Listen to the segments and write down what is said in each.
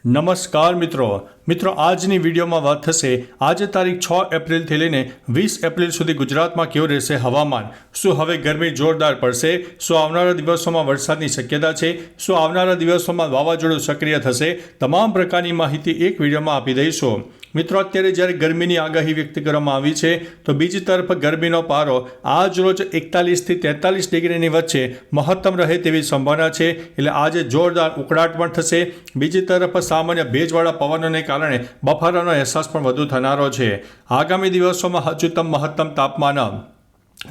નમસ્કાર મિત્રો આજની વિડીયોમાં વાત થશે આજે તારીખ 6 એપ્રિલથી લઈને 20 એપ્રિલ સુધી ગુજરાતમાં કેવું રહેશે હવામાન। શું હવે ગરમી જોરદાર પડશે? શું આવનારા દિવસોમાં વરસાદની શક્યતા છે? શું આવનારા દિવસોમાં વાવાઝોડું સક્રિય થશે? તમામ પ્રકારની માહિતી એક વિડીયોમાં આપી દઈશું। મિત્રો અત્યારે જ્યારે ગરમીની આગાહી વ્યક્ત કરવામાં આવી છે તો બીજી તરફ ગરમીનો પારો આજ રોજ 41 થી 43 ડિગ્રીની વચ્ચે મહત્તમ રહે તેવી સંભાવના છે। એટલે આજે જોરદાર ઉકળાટ પણ થશે। બીજી તરફ સામાન્ય ભેજવાળા પવનોને કારણે બફારાનો અહેસાસ પણ વધુ થનારો છે। આગામી દિવસોમાં હજુતમ મહત્તમ તાપમાન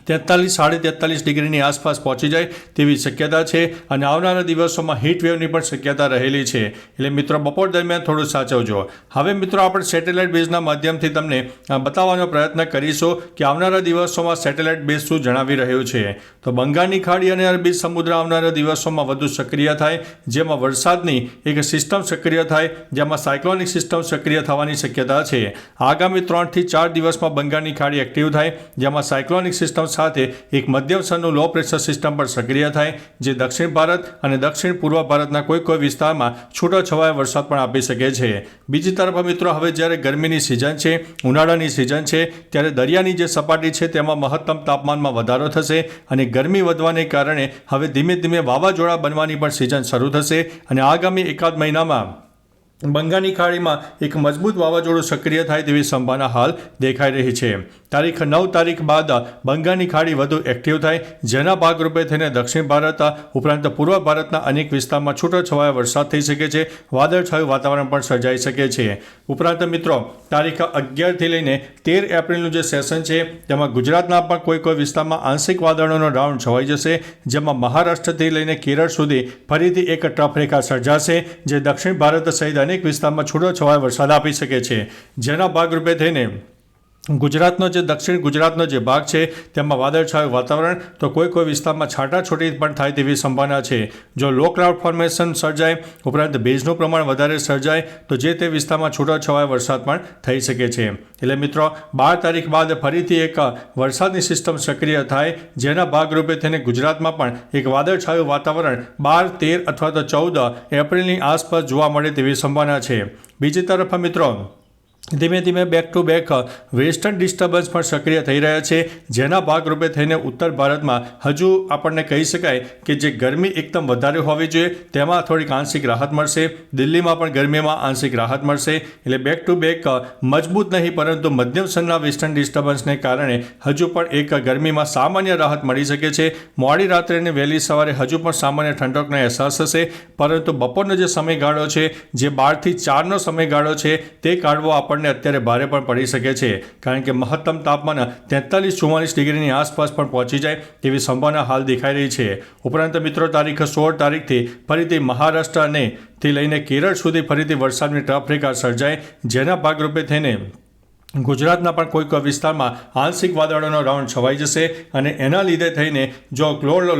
43-43 ડિગ્રીની આસપાસ પહોંચી જાય તેવી શક્યતા છે અને આવનારા દિવસોમાં હીટ વેવની પણ શક્યતા રહેલી છે। એટલે મિત્રો બપોર દરમિયાન થોડું સાચવજો। હવે મિત્રો આપણે સેટેલાઇટ બેઝના માધ્યમથી તમને બતાવવાનો પ્રયત્ન કરીશું કે આવનારા દિવસોમાં સેટેલાઇટ બેઝ શું જણાવી રહ્યું છે। તો બંગાળની ખાડી અને અરબી સમુદ્ર આવનારા દિવસોમાં વધુ સક્રિય થાય, જેમાં વરસાદની એક સિસ્ટમ સક્રિય થાય, જેમાં સાયક્લોનિક સિસ્ટમ સક્રિય થવાની શક્યતા છે। આગામી 3 થી 4 દિવસમાં બંગાળની ખાડી એક્ટિવ થાય, જેમાં સાયક્લોનિક સિસ્ટમ સાથે એક મધ્યમ સ્તરનું લો પ્રેશર સિસ્ટમ પણ સક્રિય થાય, જે દક્ષિણ ભારત અને દક્ષિણ પૂર્વ ભારતના કોઈ વિસ્તારમાં છૂટોછવાયો વરસાદ પણ આપી શકે છે। બીજી તરફ મિત્રો હવે જ્યારે ગરમીની સિઝન છે, ઉનાળાની સિઝન છે, ત્યારે દરિયાની જે સપાટી છે તેમાં મહત્તમ તાપમાનમાં વધારો થશે અને ગરમી વધવાને કારણે હવે ધીમે ધીમે વાવાઝોડા બનવાની પણ સિઝન શરૂ થશે અને આગામી એકાદ મહિનામાં બંગાળની ખાડીમાં એક મજબૂત વાવાઝોડું સક્રિય થાય તેવી સંભાવના હાલ દેખાઈ રહી છે। તારીખ 9 તારીખ બાદ બંગાળની ખાડી વધુ એક્ટિવ થાય, જેના ભાગરૂપે થઈને દક્ષિણ ભારત ઉપરાંત પૂર્વ ભારતના અનેક વિસ્તારમાં છૂટોછવાયો વરસાદ થઈ શકે છે, વાદળછાયું વાતાવરણ પણ સર્જાઈ શકે છે। ઉપરાંત મિત્રો તારીખ 11થી લઈને 13 એપ્રિલનું જે સેશન છે તેમાં ગુજરાતના પણ કોઈ વિસ્તારમાં આંશિક વાદળોનો રાઉન્ડ છવાઈ જશે, જેમાં મહારાષ્ટ્રથી લઈને કેરળ સુધી ફરીથી એક ટ્રફ રેખા સર્જાશે, જે દક્ષિણ ભારત સહિત અનેક વિસ્તારમાં છૂટોછવાયો વરસાદ આપી શકે છે। જેના ભાગરૂપે થઈને ગુજરાતનો જે દક્ષિણ ગુજરાતનો જે ભાગ છે તેમાં વાદળછાયું વાતાવરણ તો કોઈ વિસ્તારમાં છાંટાછૂટી પણ થાય તેવી સંભાવના છે। જો લો ક્લાઉડ ફોર્મેશન સર્જાય ઉપરાંત ભેજનું પ્રમાણ વધારે સર્જાય તો જે તે વિસ્તારમાં છૂટોછવાયો વરસાદ પણ થઈ શકે છે। એટલે મિત્રો 12 તારીખ બાદ ફરીથી એક વરસાદની સિસ્ટમ સક્રિય થાય, જેના ભાગરૂપે થઈને ગુજરાતમાં પણ એક વાદળછાયું વાતાવરણ 12, 13 અથવા તો 14 એપ્રિલની આસપાસ જોવા મળે તેવી સંભાવના છે। બીજી તરફ મિત્રો ધીમે ધીમે back to back western disturbance પણ સક્રિય થઈ રહ્યા છે, જેના ભાગરૂપે થઈને ઉત્તર ભારતમાં હજુ આપણને કહી શકાય કે જે ગરમી એકદમ વધારે હોવી જોઈએ તેમાં થોડીક આંશિક રાહત મળશે। દિલ્હીમાં પણ ગરમીમાં આંશિક રાહત મળશે। એટલે બેક ટુ બેક મજબૂત નહીં પરંતુ મધ્યમ સ્તરના વેસ્ટર્ન ડિસ્ટર્બન્સને કારણે હજુ પણ એક ગરમીમાં સામાન્ય રાહત મળી શકે છે। મોડી રાત્રે અને વહેલી સવારે હજુ પણ સામાન્ય ઠંડકનો અહેસાસ થશે, પરંતુ બપોરનો જે સમયગાળો છે જે 12 થી 4નો સમયગાળો છે તે કાઢવો આપણને અત્યારે ભારે પણ પડી શકે છે, કારણ કે મહત્તમ તાપમાન 43-44 ડિગ્રીની આસપાસ પણ પહોંચી જાય તેવી સંભાવના હાલ દેખાઈ રહી છે। ઉપરાંત મિત્રો તારીખ 16 તારીખથી ફરીથી મહારાષ્ટ્ર અને થી લઈને કેરળ સુધી ફરીથી વરસાદની ટ્રફ રેખા સર્જાય, જેના ભાગરૂપે થઈને ગુજરાતના પણ કોઈ વિસ્તારમાં આંશિક વાદળોનો રાઉન્ડ છવાઈ જશે અને એના લીધે થઈને જો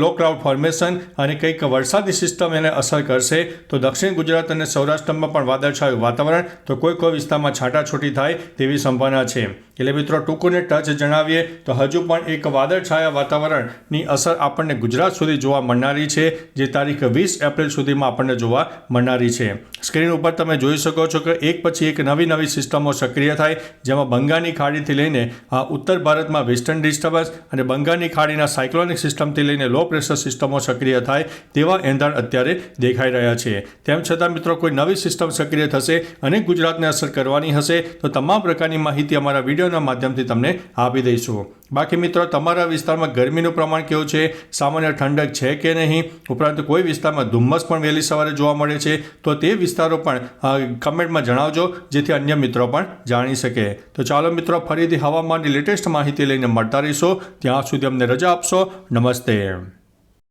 લો ક્લાઉડ ફોર્મેશન અને કંઈક વરસાદની સિસ્ટમ એને અસર કરશે તો દક્ષિણ ગુજરાત અને સૌરાષ્ટ્રમાં પણ વાદળછાયું વાતાવરણ તો કોઈ વિસ્તારમાં છાંટાછૂટી થાય તેવી સંભાવના છે। એટલે મિત્રો ટૂંકુને ટચ જણાવીએ તો હજુ પણ એક વાદળછાયા વાતાવરણની અસર આપણને ગુજરાત સુધી જોવા મળનારી છે, જે તારીખ 20 એપ્રિલ સુધીમાં આપણને જોવા મળનારી છે। સ્ક્રીન ઉપર તમે જોઈ શકો છો કે એક પછી એક નવી સિસ્ટમો સક્રિય થાય, જેમાં બંગાળની ખાડીથી લઈને ઉત્તર ભારતમાં વેસ્ટર્ન ડિસ્ટર્બન્સ અને બંગાળની ખાડીના સાયક્લોનિક સિસ્ટમથી લઈને લો પ્રેશર સિસ્ટમો સક્રિય થાય તેવા એંધાણ અત્યારે દેખાઈ રહ્યા છે। તેમ છતાં મિત્રો કોઈ નવી સિસ્ટમ સક્રિય થશે અને ગુજરાતને અસર કરવાની હશે તો તમામ પ્રકારની માહિતી અમારા વિડીયોના માધ્યમથી તમને આપી દઈશું। બાકી મિત્રો તમારા વિસ્તારમાં ગરમીનું પ્રમાણ કેવું છે, સામાન્ય ઠંડક છે કે નહીં, ઉપરાંત કોઈ વિસ્તારમાં ધુમ્મસ પણ વહેલી સવારે જોવા મળે છે તો તે વિસ્તારો પણ કમેન્ટમાં જણાવજો, જેથી અન્ય મિત્રો પણ જાણી શકે। તો ચાલો મિત્રો ફરીથી હવામાનની લેટેસ્ટ માહિતી લઈને મળતા રહીશો, ત્યાં સુધી અમને રજા આપશો। નમસ્તે।